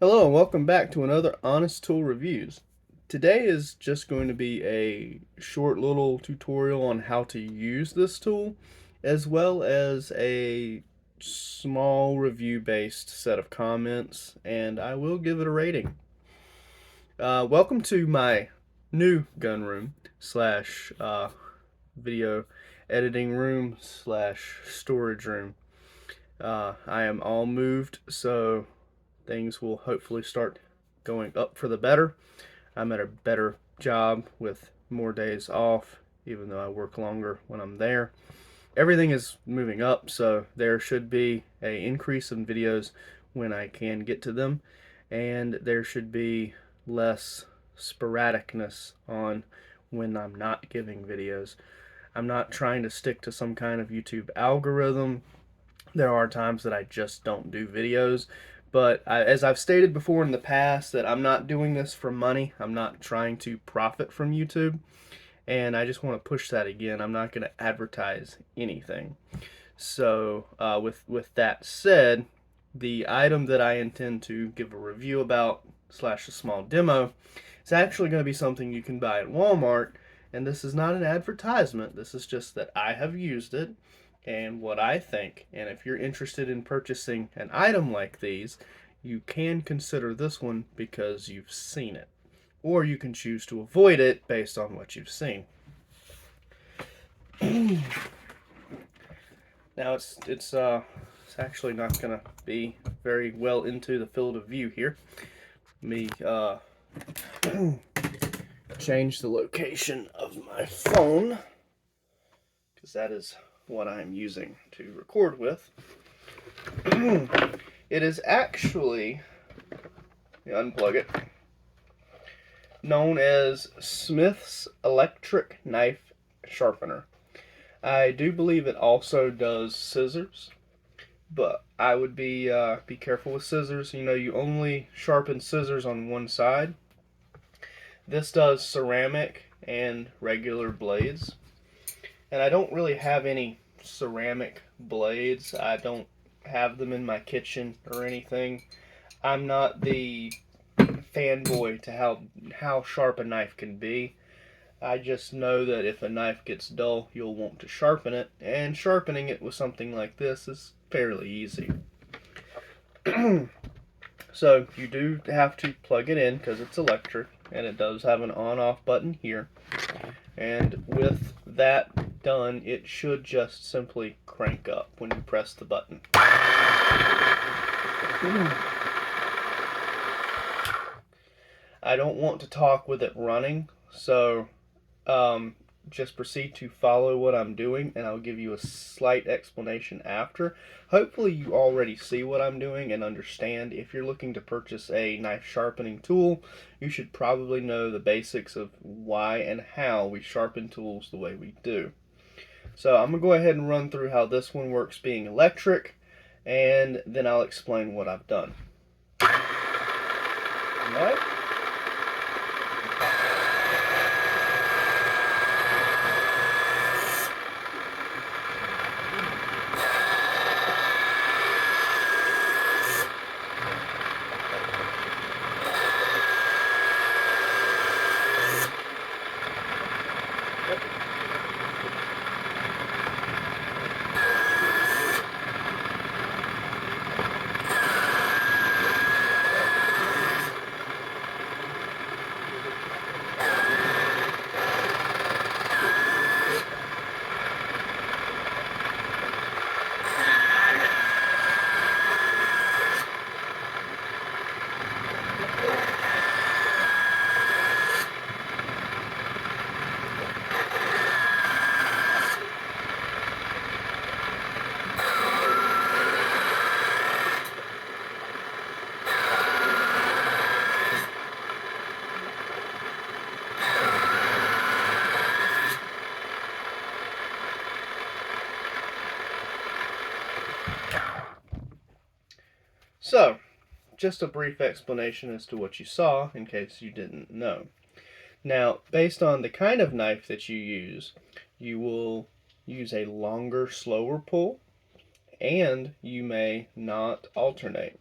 Hello and welcome back to another Honest Tool Reviews. Today is just going to be a short little tutorial on how to use this tool, as well as a small review based set of comments, and I will give it a rating. Welcome to my new gun room slash video editing room slash storage room. I am all moved, so things will hopefully start going up for the better. I'm at a better job with more days off, even though I work longer when I'm there. Everything is moving up, so there should be an increase in videos when I can get to them, and there should be less sporadicness on when I'm not giving videos. I'm not trying to stick to some kind of YouTube algorithm. There are times that I just don't do videos, but as I've stated before in the past, that I'm not doing this for money. I'm not trying to profit from YouTube, and I just want to push that again. I'm not going to advertise anything. So with that said, the item that I intend to give a review about slash a small demo is actually going to be something you can buy at Walmart, and this is not an advertisement. This is just that I have used it and what I think. And if you're interested in purchasing an item like these, you can consider this one because you've seen it. Or you can choose to avoid it based on what you've seen. Now it's actually not gonna be very well into the field of view here. Let me change the location of my phone, because that is what I'm using to record with. It is actually, unplug it, known as Smith's electric knife sharpener. I do believe it also does scissors, but I would be careful with scissors. You know, you only sharpen scissors on one side. This does ceramic and regular blades, and I don't really have any ceramic blades. I don't have them in my kitchen or anything. I'm not the fanboy to how sharp a knife can be. I just know that if a knife gets dull, you'll want to sharpen it, and sharpening it with something like this is fairly easy. So you do have to plug it in because it's electric, and it does have an on-off button here. And with that done, it should just simply crank up when you press the button. I don't want to talk with it running, so just proceed to follow what I'm doing, and I'll give you a slight explanation after. Hopefully you already see what I'm doing and understand. If you're looking to purchase a knife sharpening tool, you should probably know the basics of why and how we sharpen tools the way we do. So I'm going to go ahead and run through how this one works being electric, and then I'll explain what I've done. Alright? So, just a brief explanation as to what you saw in case you didn't know. Now, based on the kind of knife that you will use a longer, slower pull, and you may not alternate.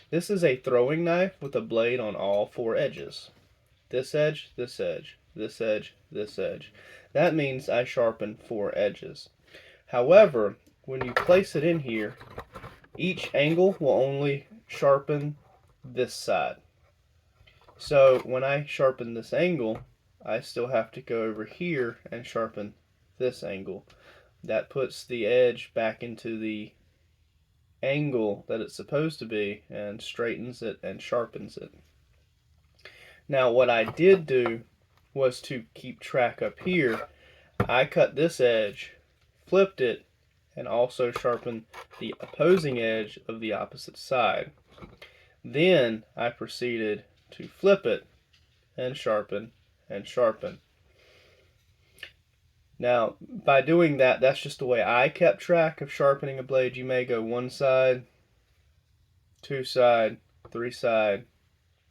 This is a throwing knife with a blade on all four edges. This edge, this edge, this edge, this edge. That means I sharpen four edges. However, when you place it in here, each angle will only sharpen this side. So when I sharpen this angle, I still have to go over here and sharpen this angle. That puts the edge back into the angle that it's supposed to be and straightens it and sharpens it. Now what I did do was to keep track up here. I cut this edge, flipped it, and also sharpened the opposing edge of the opposite side. Then I proceeded to flip it and sharpen and sharpen. Now, by doing that, that's just the way I kept track of sharpening a blade. You may go one side, two side, three side,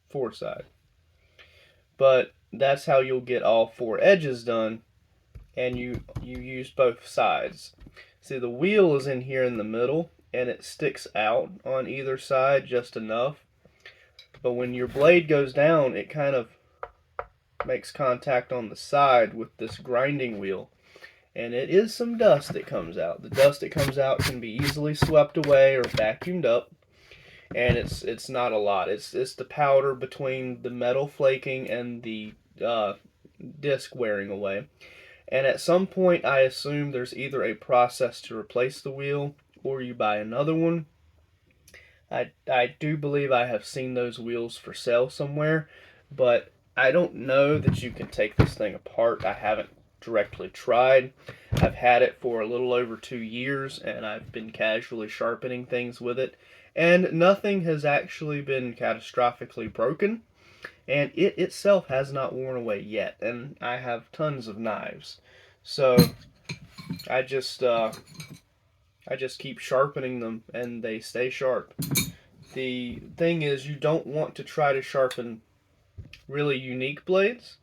four side. But that's how you'll get all four edges done, and you use both sides. See, the wheel is in here in the middle, and it sticks out on either side just enough. But when your blade goes down, it kind of makes contact on the side with this grinding wheel. And it is some dust that comes out. The dust that comes out can be easily swept away or vacuumed up. And it's not a lot. It's the powder between the metal flaking and the disc wearing away. And at some point, I assume there's either a process to replace the wheel or you buy another one. I do believe I have seen those wheels for sale somewhere, but I don't know that you can take this thing apart. I haven't directly tried. I've had it for a little over 2 years, and I've been casually sharpening things with it, and nothing has actually been catastrophically broken, and it itself has not worn away yet, and I have tons of knives. So I just keep sharpening them, and they stay sharp. The thing is, you don't want to try to sharpen really unique blades.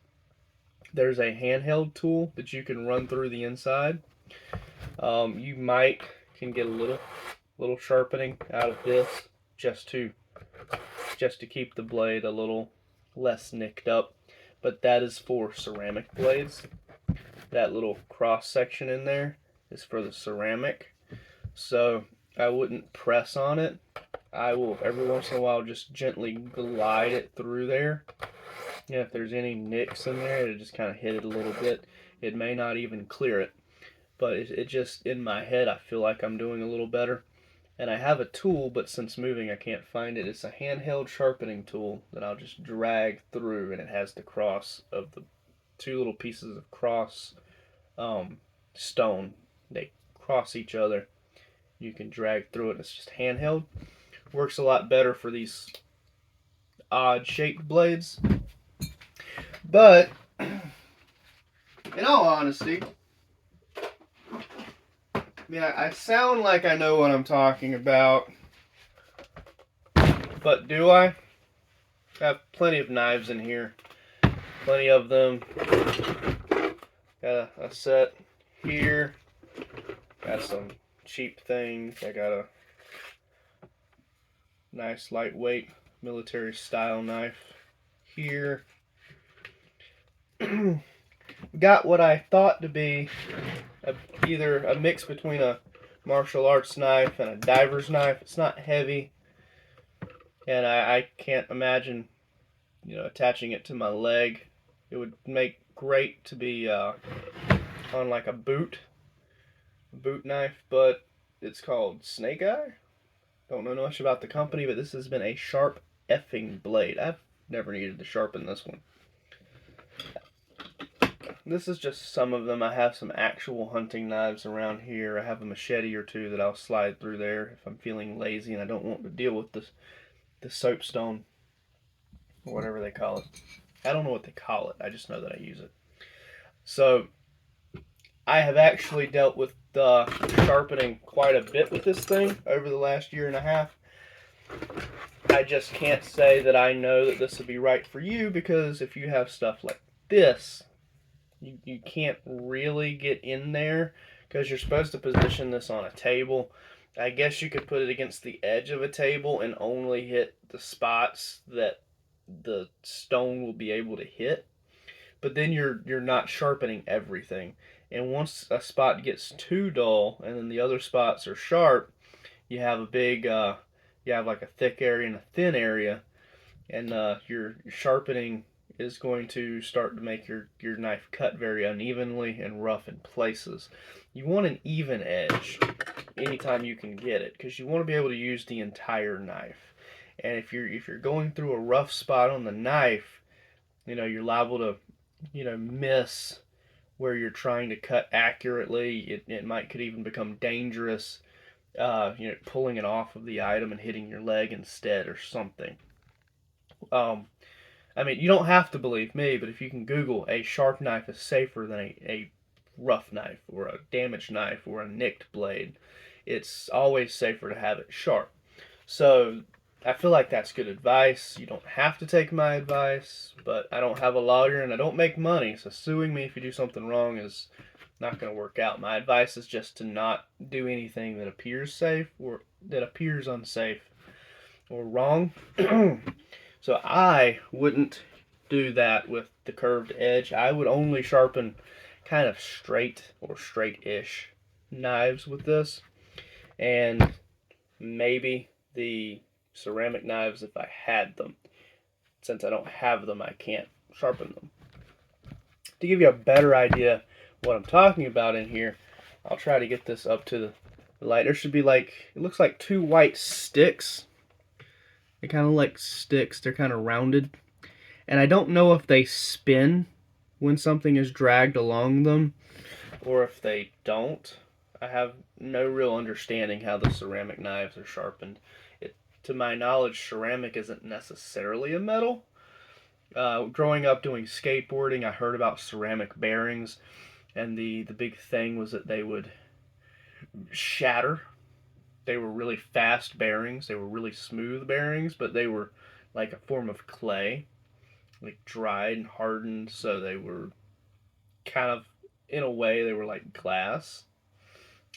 There's a handheld tool that you can run through the inside. You might can get a little sharpening out of this just to keep the blade a little less nicked up. But that is for ceramic blades. That little cross section in there is for the ceramic. So I wouldn't press on it. I will every once in a while just gently glide it through there. Yeah, if there's any nicks in there, it'll just kind of hit it a little bit. It may not even clear it, but it just, in my head, I feel like I'm doing a little better. And I have a tool, but since moving, I can't find it. It's a handheld sharpening tool that I'll just drag through, and it has the cross of the two little pieces of cross stone. They cross each other. You can drag through it. It's just handheld. Works a lot better for these odd shaped blades. But in all honesty, I sound like I know what I'm talking about, but do I? I have plenty of knives in here, plenty of them. Got a set here, got some cheap things. I got a nice lightweight military style knife here. Got what I thought to be either a mix between a martial arts knife and a diver's knife. It's not heavy, and I can't imagine, attaching it to my leg. It would make great to be on like a boot knife, but it's called Snake Eye. Don't know much about the company, but this has been a sharp effing blade. I've never needed to sharpen this one. This is just some of them. I have some actual hunting knives around here. I have a machete or two that I'll slide through there if I'm feeling lazy and I don't want to deal with the soapstone, or whatever they call it. I don't know what they call it. I just know that I use it. So I have actually dealt with sharpening quite a bit with this thing over the last year and a half. I just can't say that I know that this would be right for you, because if you have stuff like this, you can't really get in there, because you're supposed to position this on a table, I guess you could put it against the edge of a table and only hit the spots that the stone will be able to hit. But then you're not sharpening everything. And once a spot gets too dull and then the other spots are sharp, you have a big you have like a thick area and a thin area, and your sharpening is going to start to make your knife cut very unevenly and rough in places. You want an even edge anytime you can get it, because you want to be able to use the entire knife. And if you're going through a rough spot on the knife, you're liable to miss where you're trying to cut accurately. It might could even become dangerous, pulling it off of the item and hitting your leg instead or something. Um, I mean, you don't have to believe me, but if you can Google, a sharp knife is safer than a rough knife or a damaged knife or a nicked blade. It's always safer to have it sharp. So I feel like that's good advice. You don't have to take my advice, but I don't have a lawyer and I don't make money, so suing me if you do something wrong is not going to work out. My advice is just to not do anything that appears safe or that appears unsafe or wrong. So I wouldn't do that with the curved edge. I would only sharpen kind of straight or straight-ish knives with this, and maybe the ceramic knives if I had them. Since I don't have them, I can't sharpen them. To give you a better idea what I'm talking about in here, I'll try to get this up to the light. There should be it looks like two white sticks. They kind of like sticks. They're kind of rounded. And I don't know if they spin when something is dragged along them or if they don't. I have no real understanding how the ceramic knives are sharpened. To my knowledge, ceramic isn't necessarily a metal. Growing up doing skateboarding, I heard about ceramic bearings, and the big thing was that they would shatter. They were really fast bearings. They were really smooth bearings, but they were like a form of clay, like dried and hardened, so they were kind of, in a way, they were like glass.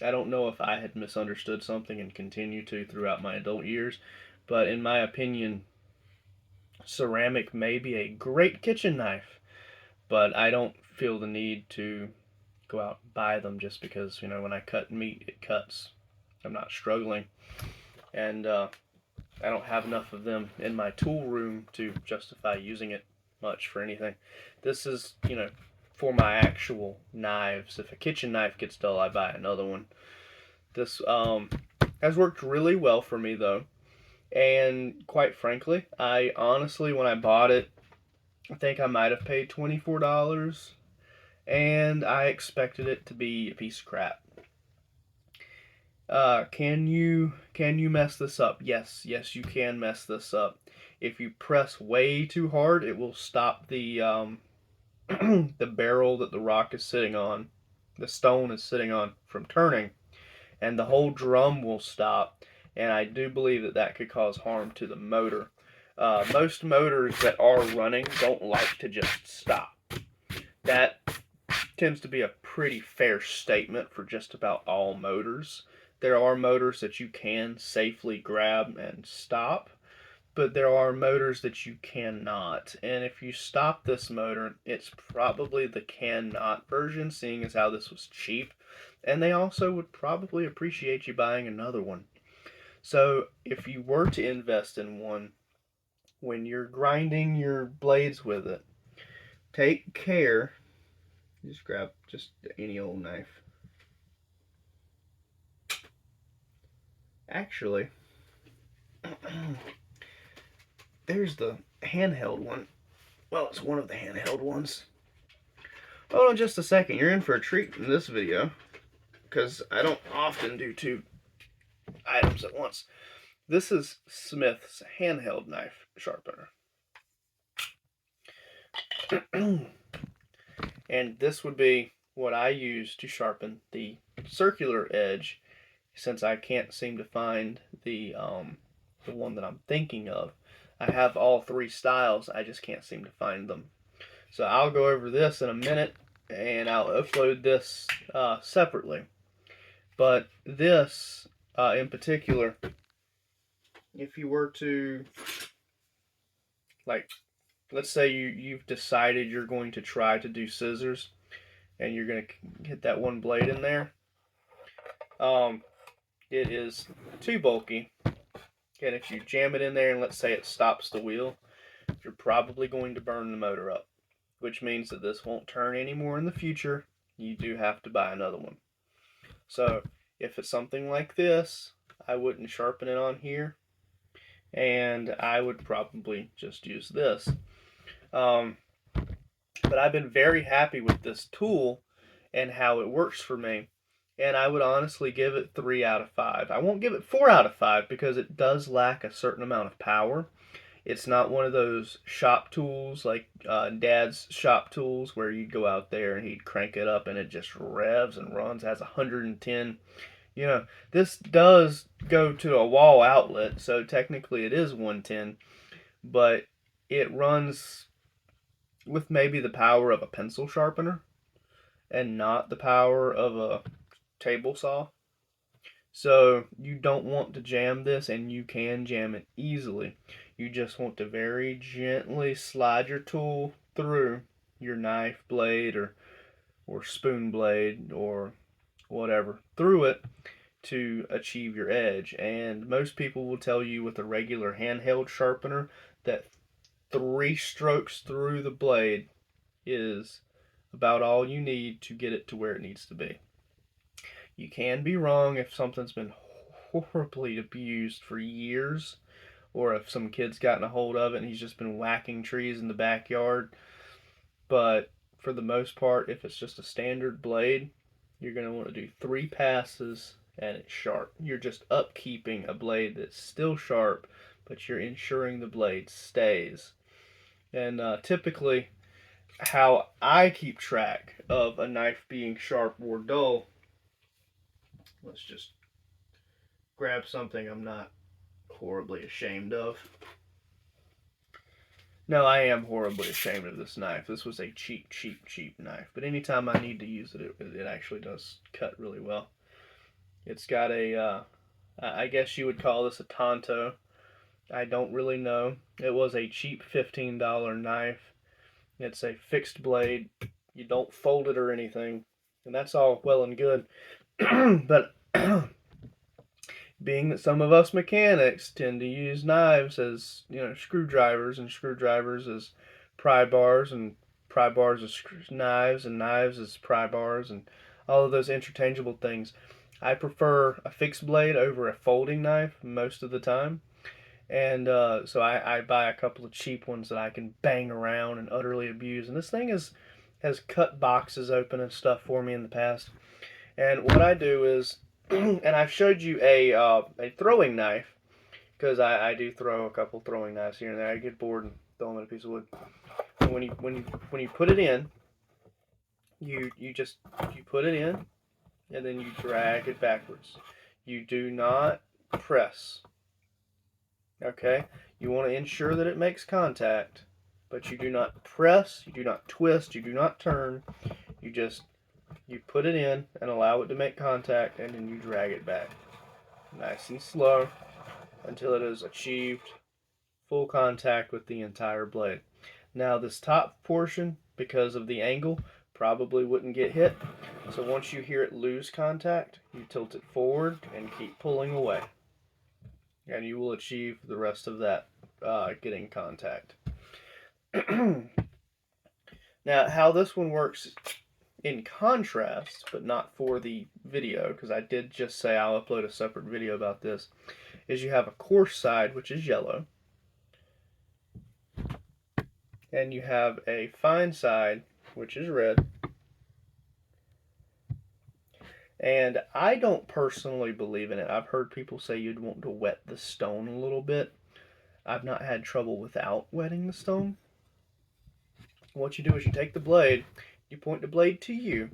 I don't know if I had misunderstood something and continue to throughout my adult years, but in my opinion, ceramic may be a great kitchen knife, but I don't feel the need to go out and buy them just because, when I cut meat, it cuts. I'm not struggling. And I don't have enough of them in my tool room to justify using it much for anything. This is, for my actual knives. If a kitchen knife gets dull, I buy another one. This has worked really well for me, though. And quite frankly, I honestly, when I bought it, I think I might have paid $24, and I expected it to be a piece of crap. Can you mess this up? Yes, you can mess this up. If you press way too hard, it will stop the the barrel that the rock is sitting on, the stone is sitting on, from turning, and the whole drum will stop. And I do believe that could cause harm to the motor. Most motors that are running don't like to just stop. That tends to be a pretty fair statement for just about all motors. There are motors that you can safely grab and stop, but there are motors that you cannot. And if you stop this motor, it's probably the cannot version, seeing as how this was cheap. And they also would probably appreciate you buying another one. So if you were to invest in one, when you're grinding your blades with it, take care. Just grab just any old knife. Actually, there's the handheld one. Well, it's one of the handheld ones. Hold on just a second. You're in for a treat in this video, because I don't often do two items at once. This is Smith's handheld knife sharpener. And this would be what I use to sharpen the circular edge, since I can't seem to find the one that I'm thinking of. I have all three styles, I just can't seem to find them. So I'll go over this in a minute, and I'll upload this separately. But this in particular, if you were to, like, let's say you've decided you're going to try to do scissors and you're going to hit that one blade in there, it is too bulky. And if you jam it in there and let's say it stops the wheel, you're probably going to burn the motor up, which means that this won't turn anymore in the future. You do have to buy another one. So if it's something like this, I wouldn't sharpen it on here, and I would probably just use this. But I've been very happy with this tool and how it works for me. And I would honestly give it 3 out of 5. I won't give it 4 out of 5 because it does lack a certain amount of power. It's not one of those shop tools like Dad's shop tools where you'd go out there and he'd crank it up and it just revs and runs, has 110. You know, this does go to a wall outlet, so technically it is 110, but it runs with maybe the power of a pencil sharpener and not the power of a table saw. So you don't want to jam this, and you can jam it easily. You just want to very gently slide your tool through your knife blade or spoon blade or whatever through it to achieve your edge. And most people will tell you with a regular handheld sharpener that 3 strokes through the blade is about all you need to get it to where it needs to be. You can be wrong if something's been horribly abused for years, or if some kid's gotten a hold of it and he's just been whacking trees in the backyard. But for the most part, if it's just a standard blade, you're going to want to do 3 passes and it's sharp. You're just upkeeping a blade that's still sharp, but you're ensuring the blade stays. And typically, how I keep track of a knife being sharp or dull, let's just grab something I'm not horribly ashamed of. No, I am horribly ashamed of this knife. This was a cheap knife. But anytime I need to use it, it actually does cut really well. It's got a, I guess you would call this a Tonto. I don't really know. It was a cheap $15 knife. It's a fixed blade. You don't fold it or anything. And that's all well and good. But being that some of us mechanics tend to use knives as, screwdrivers, and screwdrivers as pry bars, and pry bars as knives, and knives as pry bars, and all of those interchangeable things, I prefer a fixed blade over a folding knife most of the time. And so I buy a couple of cheap ones that I can bang around and utterly abuse. And this thing has cut boxes open and stuff for me in the past. And what I do is, and I've showed you a throwing knife, because I do throw a couple throwing knives here and there. I get bored and throw them at a piece of wood. And when you put it in, you put it in, and then you drag it backwards. You do not press. Okay, you want to ensure that it makes contact, but you do not press, you do not twist, you do not turn. You put it in and allow it to make contact, and then you drag it back. Nice and slow until it has achieved full contact with the entire blade. Now this top portion, because of the angle, probably wouldn't get hit. So once you hear it lose contact, you tilt it forward and keep pulling away. And you will achieve the rest of that getting contact. Now, how this one works in contrast, but not for the video, because I did just say I'll upload a separate video about this, is you have a coarse side, which is yellow, and you have a fine side, which is red. And I don't personally believe in it. I've heard people say you'd want to wet the stone a little bit. I've not had trouble without wetting the stone. What you do is you take the blade, you point the blade to you,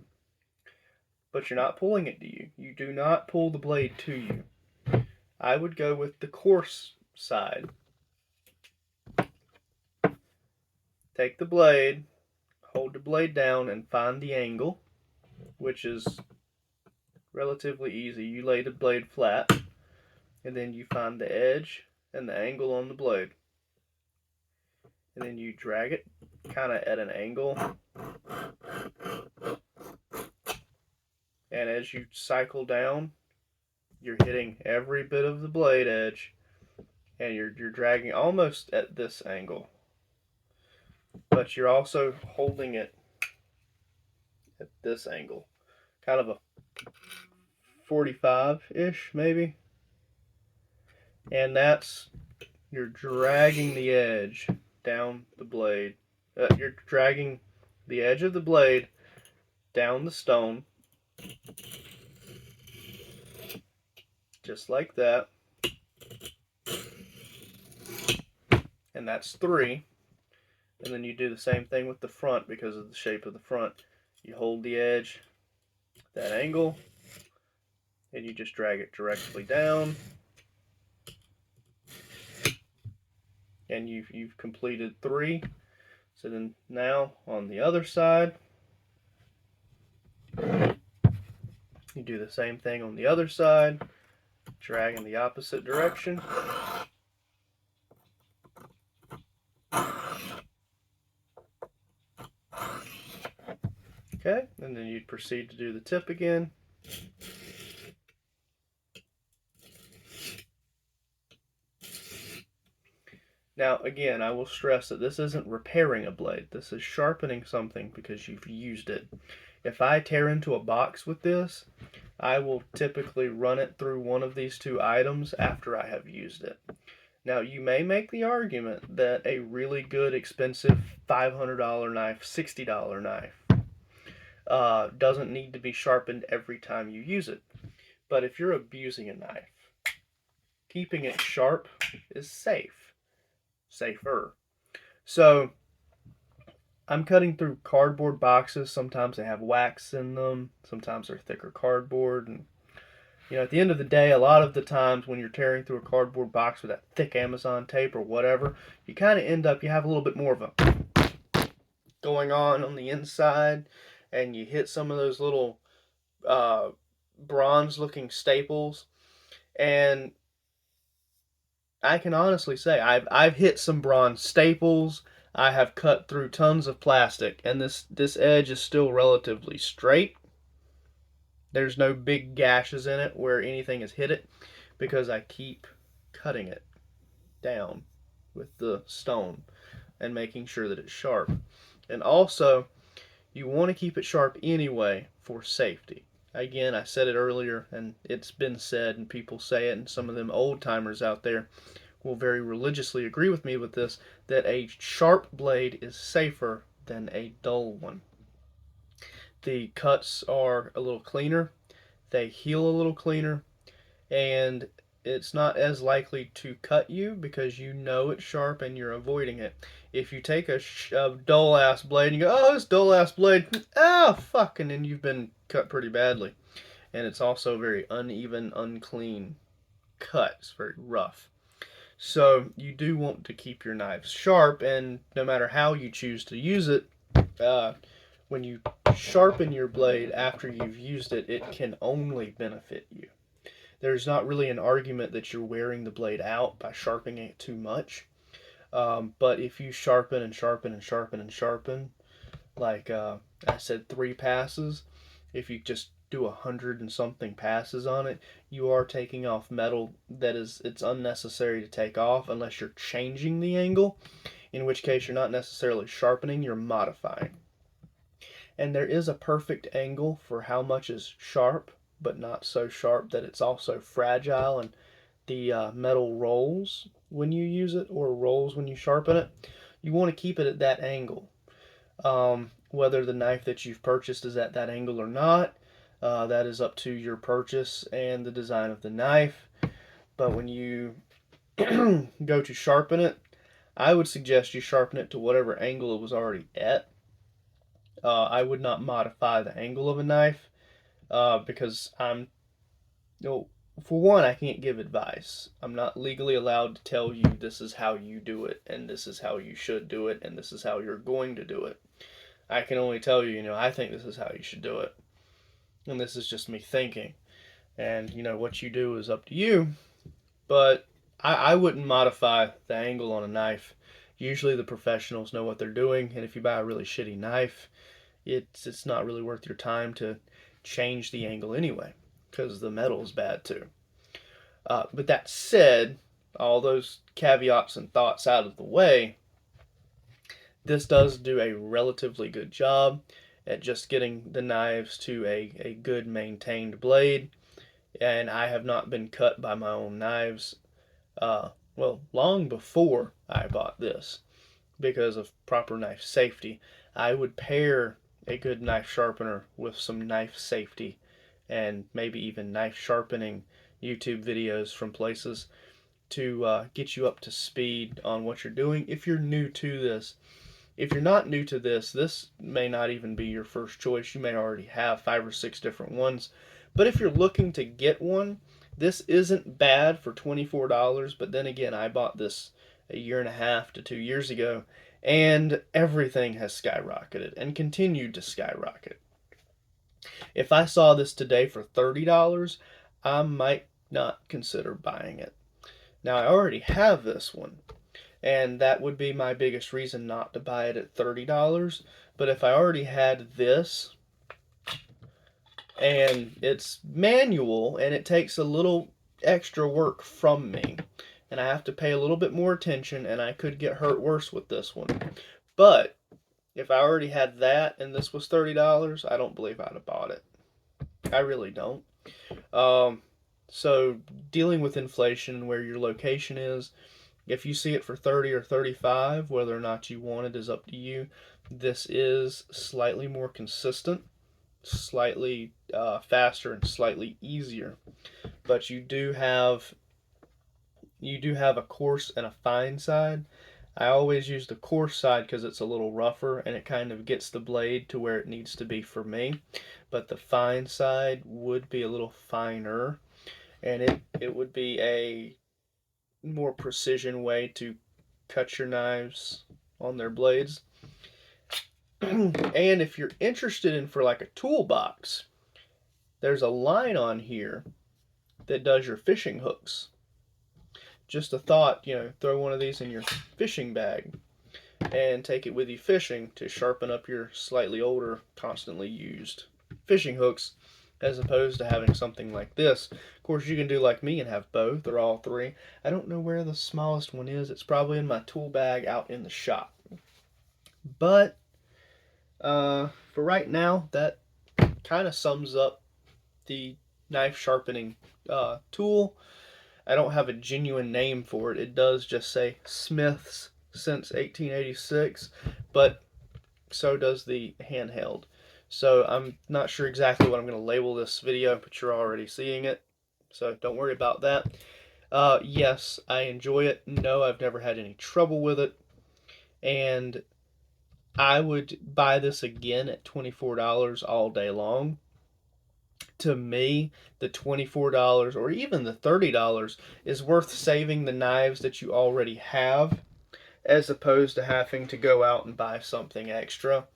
but you're not pulling it to you. You do not pull the blade to you. I would go with the coarse side. Take the blade, hold the blade down, and find the angle, which is relatively easy. You lay the blade flat, and then you find the edge and the angle on the blade, and then you drag it kind of at an angle, and as you cycle down, you're hitting every bit of the blade edge, and you're dragging almost at this angle, but you're also holding it at this angle, kind of a 45-ish maybe, and that's, you're dragging the edge down the blade. You're dragging the edge of the blade down the stone, just like that. And that's 3. And then you do the same thing with the front because of the shape of the front. You hold the edge, that angle, and you just drag it directly down. And you've completed 3. So then now on the other side, you do the same thing on the other side, drag in the opposite direction. Okay, and then you'd proceed to do the tip again. Now, again, I will stress that this isn't repairing a blade. This is sharpening something because you've used it. If I tear into a box with this, I will typically run it through one of these 2 items after I have used it. Now, you may make the argument that a really good, expensive $500 knife, $60 knife, doesn't need to be sharpened every time you use it. But if you're abusing a knife, keeping it sharp is safer. So I'm cutting through cardboard boxes. Sometimes they have wax in them. Sometimes they're thicker cardboard. And at the end of the day, a lot of the times when you're tearing through a cardboard box with that thick Amazon tape or whatever, you kind of end up, you have a little bit more of a going on the inside, and you hit some of those little bronze-looking staples. And I can honestly say I've hit some bronze staples. I have cut through tons of plastic, and this edge is still relatively straight. There's no big gashes in it where anything has hit it because I keep cutting it down with the stone and making sure that it's sharp. And also, you want to keep it sharp anyway for safety. Again, I said it earlier, and it's been said, and people say it, and some of them old timers out there will very religiously agree with me with this, that a sharp blade is safer than a dull one. The cuts are a little cleaner, they heal a little cleaner, and it's not as likely to cut you because you know it's sharp and you're avoiding it. If you take a dull ass blade and you go, oh, this dull ass blade, ah, fuck, and then you've been cut pretty badly. And it's also very uneven, unclean cut. It's very rough. So you do want to keep your knives sharp, and no matter how you choose to use it, when you sharpen your blade after you've used it, it can only benefit you. There's not really an argument that you're wearing the blade out by sharpening it too much. But if you sharpen and sharpen and sharpen and sharpen, like I said, 3 passes, if you just do 100 and something passes on it, you are taking off metal that it's unnecessary to take off unless you're changing the angle, in which case you're not necessarily sharpening, you're modifying. And there is a perfect angle for how much is sharp, but not so sharp that it's also fragile and the metal rolls when you use it or rolls when you sharpen it. You want to keep it at that angle. Whether the knife that you've purchased is at that angle or not, that is up to your purchase and the design of the knife. But when you go to sharpen it, I would suggest you sharpen it to whatever angle it was already at. I would not modify the angle of a knife because for one, I can't give advice. I'm not legally allowed to tell you this is how you do it, and this is how you should do it, and this is how you're going to do it. I can only tell you, I think this is how you should do it. And this is just me thinking. And, what you do is up to you. but I wouldn't modify the angle on a knife. Usually the professionals know what they're doing, and if you buy a really shitty knife, it's not really worth your time to change the angle anyway, because the metal is bad too. But that said, all those caveats and thoughts out of the way, this does do a relatively good job at just getting the knives to a good maintained blade. And I have not been cut by my own knives, well, long before I bought this because of proper knife safety. I would pair a good knife sharpener with some knife safety and maybe even knife sharpening YouTube videos from places to get you up to speed on what you're doing if you're new to this. If you're not new to this, this may not even be your first choice. You may already have 5 or 6 different ones. But if you're looking to get one, this isn't bad for $24. But then again, I bought this a year and a half to 2 years ago, and everything has skyrocketed and continued to skyrocket. If I saw this today for $30, I might not consider buying it. Now, I already have this one, and that would be my biggest reason not to buy it at $30. But if I already had this, and it's manual, and it takes a little extra work from me, and I have to pay a little bit more attention, and I could get hurt worse with this one. But if I already had that and this was $30, I don't believe I'd have bought it. I really don't. Um, so dealing with inflation and where your location is, if you see it for 30 or 35, whether or not you want it is up to you. This is slightly more consistent, slightly faster, and slightly easier. But you do have a coarse and a fine side. I always use the coarse side because it's a little rougher and it kind of gets the blade to where it needs to be for me. But the fine side would be a little finer, and it would be a more precision way to cut your knives on their blades. And if you're interested in for like a toolbox, there's a line on here that does your fishing hooks. Just a thought, throw one of these in your fishing bag and take it with you fishing to sharpen up your slightly older, constantly used fishing hooks, as opposed to having something like this. Of course, you can do like me and have both or all three. I don't know where the smallest one is. It's probably in my tool bag out in the shop. But for right now, that kind of sums up the knife sharpening tool. I don't have a genuine name for it. It does just say Smith's since 1886, but so does the handheld. So I'm not sure exactly what I'm going to label this video, but you're already seeing it. So don't worry about that. Yes, I enjoy it. No, I've never had any trouble with it. And I would buy this again at $24 all day long. To me, the $24 or even the $30 is worth saving the knives that you already have, as opposed to having to go out and buy something extra.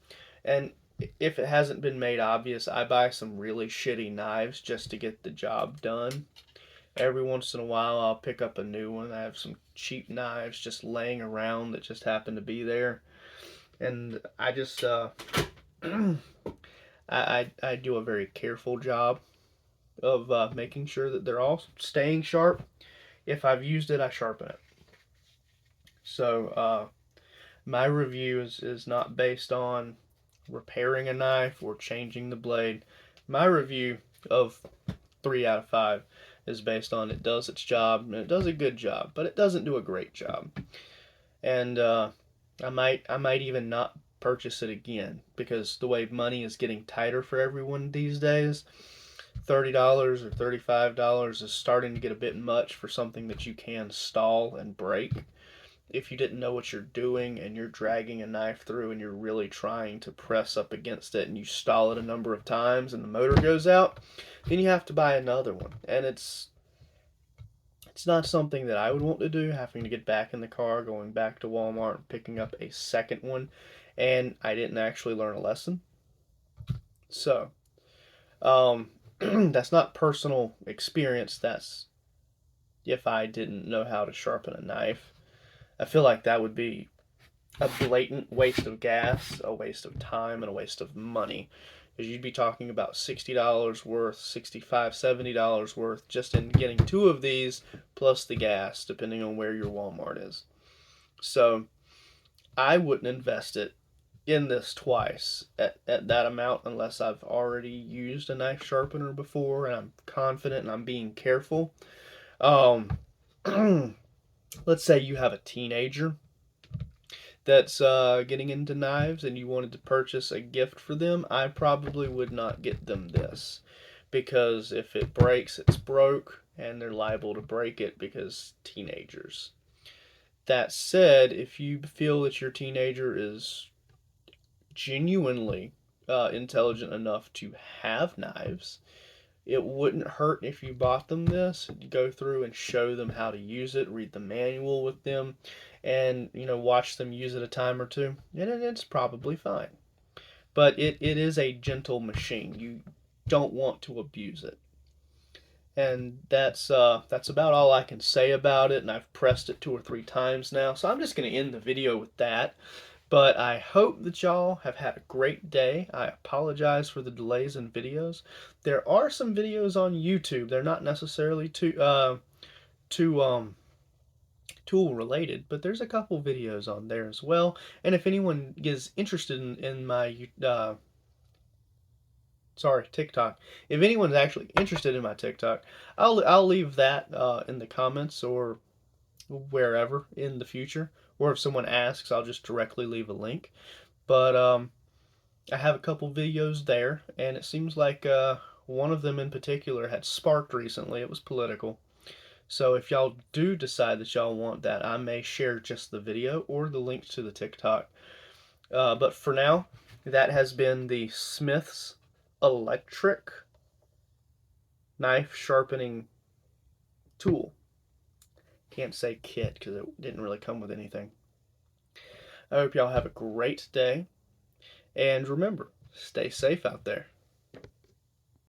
And if it hasn't been made obvious, I buy some really shitty knives just to get the job done. Every once in a while, I'll pick up a new one. I have some cheap knives just laying around that just happen to be there. And I just, I do a very careful job of making sure that they're all staying sharp. If I've used it, I sharpen it. So my review is not based on repairing a knife or changing the blade. My review of 3 out of 5 is based on it does its job, and it does a good job, but it doesn't do a great job. And I might even not purchase it again, because the way money is getting tighter for everyone these days, $30 or $35 is starting to get a bit much for something that you can stall and break. If you didn't know what you're doing and you're dragging a knife through and you're really trying to press up against it and you stall it a number of times and the motor goes out, then you have to buy another one. And it's not something that I would want to do, having to get back in the car, going back to Walmart and picking up a second one. And I didn't actually learn a lesson. So, that's not personal experience. That's if I didn't know how to sharpen a knife. I feel like that would be a blatant waste of gas, a waste of time, and a waste of money. Because you'd be talking about $60 worth, $65, $70 worth just in getting two of these plus the gas, depending on where your Walmart is. So I wouldn't invest it in this twice at that amount unless I've already used a knife sharpener before and I'm confident and I'm being careful. Um, let's say you have a teenager that's getting into knives and you wanted to purchase a gift for them, I probably would not get them this. Because if it breaks, it's broke, and they're liable to break it because teenagers. That said, if you feel that your teenager is genuinely intelligent enough to have knives, it wouldn't hurt if you bought them this. You go through and show them how to use it, read the manual with them, and watch them use it a time or two, and it's probably fine. But it is a gentle machine. You don't want to abuse it. And that's about all I can say about it. And I've pressed it 2 or 3 times now, so I'm just going to end the video with that. But I hope that y'all have had a great day. I apologize for the delays in videos. There are some videos on YouTube. They're not necessarily too tool related, but there's a couple videos on there as well. And if anyone is interested in my TikTok. If anyone's actually interested in my TikTok, I'll leave that in the comments or wherever in the future. Or if someone asks, I'll just directly leave a link. But I have a couple videos there, and it seems like one of them in particular had sparked recently. It was political. So if y'all do decide that y'all want that, I may share just the video or the link to the TikTok. But for now, that has been the Smith's electric knife sharpening tool. Can't say kit because it didn't really come with anything. I hope y'all have a great day. And remember, stay safe out there.